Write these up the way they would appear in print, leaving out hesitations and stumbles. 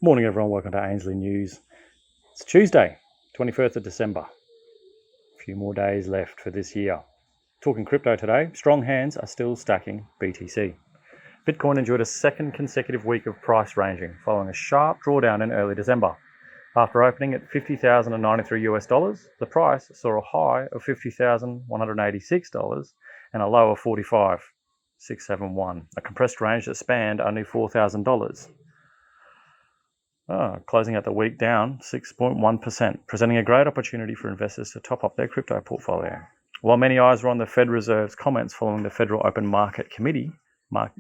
Morning everyone, welcome to Ainsley News. It's Tuesday, 21st of December. A few more days left for this year. Talking crypto today, strong hands are still stacking BTC. Bitcoin enjoyed a second consecutive week of price ranging following a sharp drawdown in early December. After opening at $50,093, the price saw a high of $50,186 and a low of $45,671, a compressed range that spanned only $4,000. Closing out the week down 6.1%, presenting a great opportunity for investors to top up their crypto portfolio. While many eyes were on the Fed Reserve's comments following the Federal Open Market Committee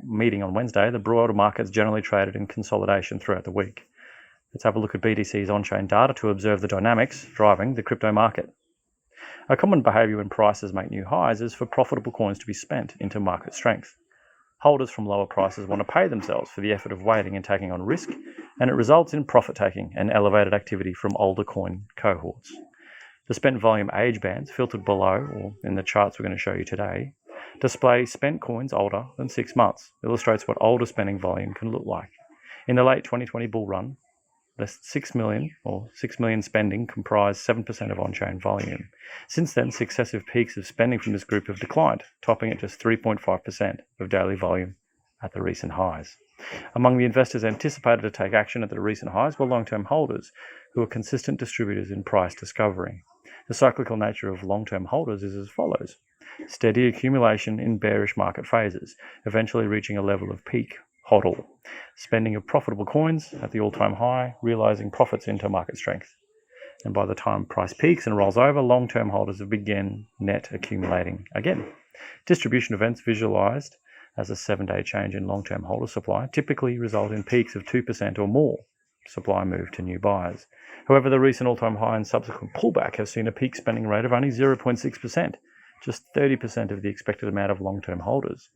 meeting on Wednesday, the broader markets generally traded in consolidation throughout the week. Let's have a look at BTC's on-chain data to observe the dynamics driving the crypto market. A common behavior when prices make new highs is for profitable coins to be spent into market strength. Holders from lower prices want to pay themselves for the effort of waiting and taking on risk, and it results in profit taking and elevated activity from older coin cohorts. The spent volume age bands filtered below, or in the charts we're going to show you today, display spent coins older than 6 months, illustrates what older spending volume can look like. In the late 2020 bull run, the 6 million spending comprised 7% of on-chain volume. Since then, successive peaks of spending from this group have declined, topping at just 3.5% of daily volume at the recent highs. Among the investors anticipated to take action at the recent highs were long-term holders, who are consistent distributors in price discovery. The cyclical nature of long-term holders is as follows: steady accumulation in bearish market phases, eventually reaching a level of peak hodl, spending of profitable coins at the all-time high, realizing profits into market strength. And by the time price peaks and rolls over, long-term holders have begun net accumulating again. Distribution events visualized as a 7-day change in long-term holder supply typically result in peaks of 2% or more supply move to new buyers. However, the recent all-time high and subsequent pullback has seen a peak spending rate of only 0.6%, just 30% of the expected amount of long-term holders.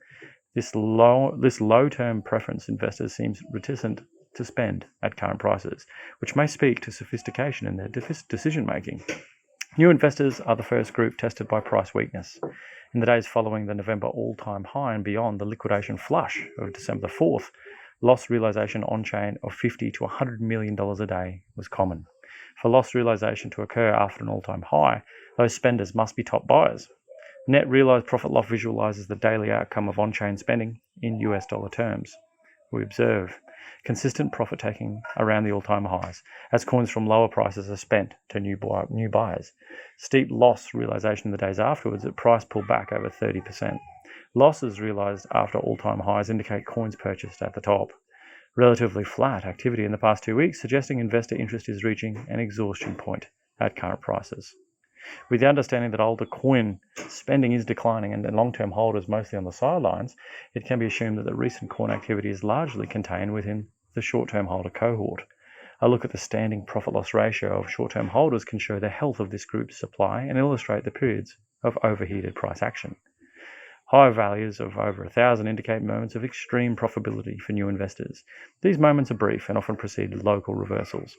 This low-term preference investors seems reticent to spend at current prices, which may speak to sophistication in their decision-making. New investors are the first group tested by price weakness. In the days following the November all-time high and beyond the liquidation flush of December 4th, loss realization on-chain of $50 to $100 million a day was common. For loss realization to occur after an all-time high, those spenders must be top buyers. Net realized profit loss visualizes the daily outcome of on-chain spending in US dollar terms. We observe consistent profit taking around the all-time highs as coins from lower prices are spent to new buyers. Steep loss realization in the days afterwards at price pulled back over 30%. Losses realized after all-time highs indicate coins purchased at the top. Relatively flat activity in the past 2 weeks, suggesting investor interest is reaching an exhaustion point at current prices. With the understanding that older coin spending is declining and long-term holders mostly on the sidelines, it can be assumed that the recent coin activity is largely contained within the short-term holder cohort. A look at the standing profit-loss ratio of short-term holders can show the health of this group's supply and illustrate the periods of overheated price action. High values of over 1,000 indicate moments of extreme profitability for new investors. These moments are brief and often precede local reversals.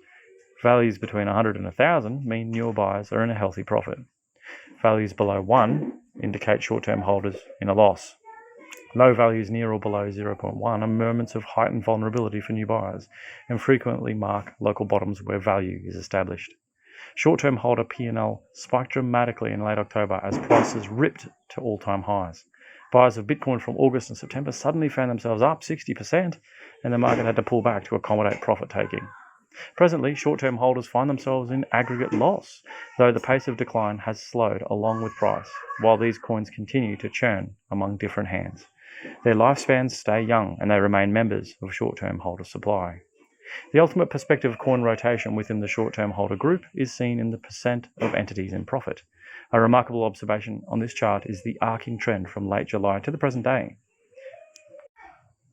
Values between 100 and 1,000 mean newer buyers are in a healthy profit. Values below 1 indicate short-term holders in a loss. Low values near or below 0.1 are moments of heightened vulnerability for new buyers and frequently mark local bottoms where value is established. Short-term holder P&L spiked dramatically in late October as prices ripped to all-time highs. Buyers of Bitcoin from August and September suddenly found themselves up 60%, and the market had to pull back to accommodate profit-taking. Presently, short-term holders find themselves in aggregate loss, though the pace of decline has slowed along with price, while these coins continue to churn among different hands. Their lifespans stay young, and they remain members of short-term holder supply. The ultimate perspective of coin rotation within the short-term holder group is seen in the percent of entities in profit. A remarkable observation on this chart is the arcing trend from late July to the present day.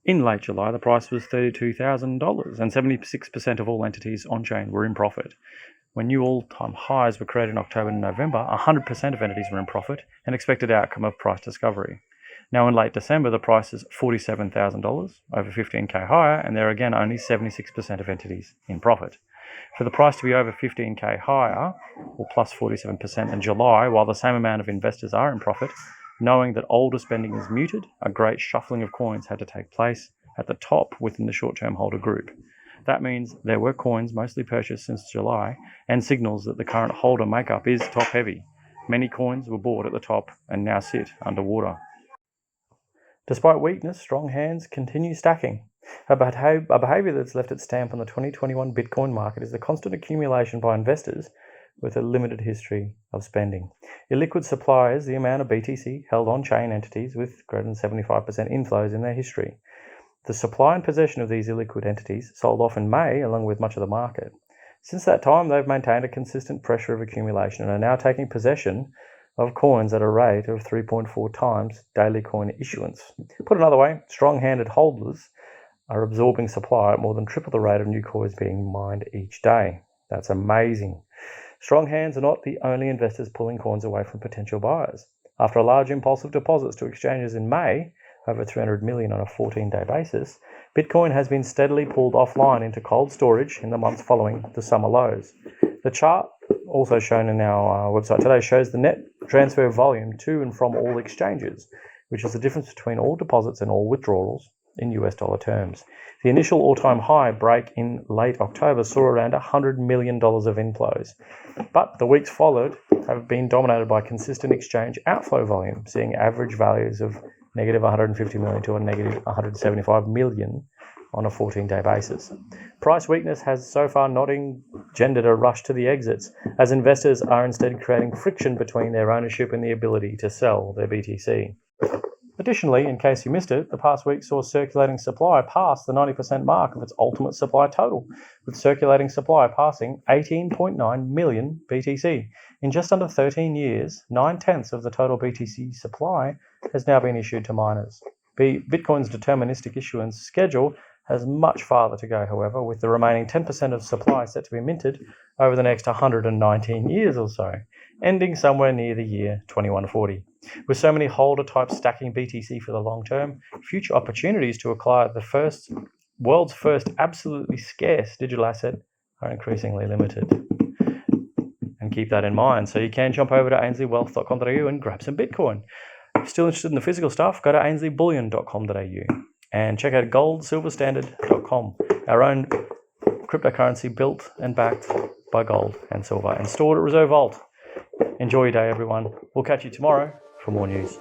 In late July, the price was $32,000, and 76% of all entities on-chain were in profit. When new all-time highs were created in October and November, 100% of entities were in profit, an expected outcome of price discovery. Now in late December, the price is $47,000, over 15k higher, and there are again only 76% of entities in profit. For the price to be over 15k higher, or plus 47% in July, while the same amount of investors are in profit, knowing that older spending is muted, a great shuffling of coins had to take place at the top within the short-term holder group. That means there were coins mostly purchased since July and signals that the current holder makeup is top heavy. Many coins were bought at the top and now sit underwater. Despite weakness, strong hands continue stacking. A behavior that's left its stamp on the 2021 Bitcoin market is the constant accumulation by investors with a limited history of spending. Illiquid supply is the amount of BTC held on-chain entities with greater than 75% inflows in their history. The supply and possession of these illiquid entities sold off in May along with much of the market. Since that time, they've maintained a consistent pressure of accumulation and are now taking possession of coins at a rate of 3.4 times daily coin issuance. Put another way, strong-handed holders are absorbing supply at more than triple the rate of new coins being mined each day. That's amazing. Strong hands are not the only investors pulling coins away from potential buyers. After a large impulse of deposits to exchanges in May, over 300 million on a 14-day basis, Bitcoin has been steadily pulled offline into cold storage in the months following the summer lows. The chart, also shown in our website today, shows the net transfer volume to and from all exchanges, which is the difference between all deposits and all withdrawals in US dollar terms. The initial all-time high break in late October saw around $100 million of inflows, but the weeks followed have been dominated by consistent exchange outflow volume, seeing average values of negative 150 million to a negative 175 million on a 14-day basis. Price weakness has so far not engendered a rush to the exits, as investors are instead creating friction between their ownership and the ability to sell their BTC. Additionally, in case you missed it, the past week saw circulating supply pass the 90% mark of its ultimate supply total, with circulating supply passing 18.9 million BTC. In just under 13 years, 9/10 of the total BTC supply has now been issued to miners. Bitcoin's deterministic issuance schedule has much farther to go, however, with the remaining 10% of supply set to be minted over the next 119 years or so, ending somewhere near the year 2140. With so many holder types stacking BTC for the long term, future opportunities to acquire the world's first absolutely scarce digital asset are increasingly limited. And keep that in mind. So you can jump over to ainsleywealth.com.au and grab some Bitcoin. If you're still interested in the physical stuff, go to ainsleyBullion.com.au and check out goldsilverstandard.com, our own cryptocurrency built and backed by gold and silver and stored at Reserve Vault. Enjoy your day, everyone. We'll catch you tomorrow for more news.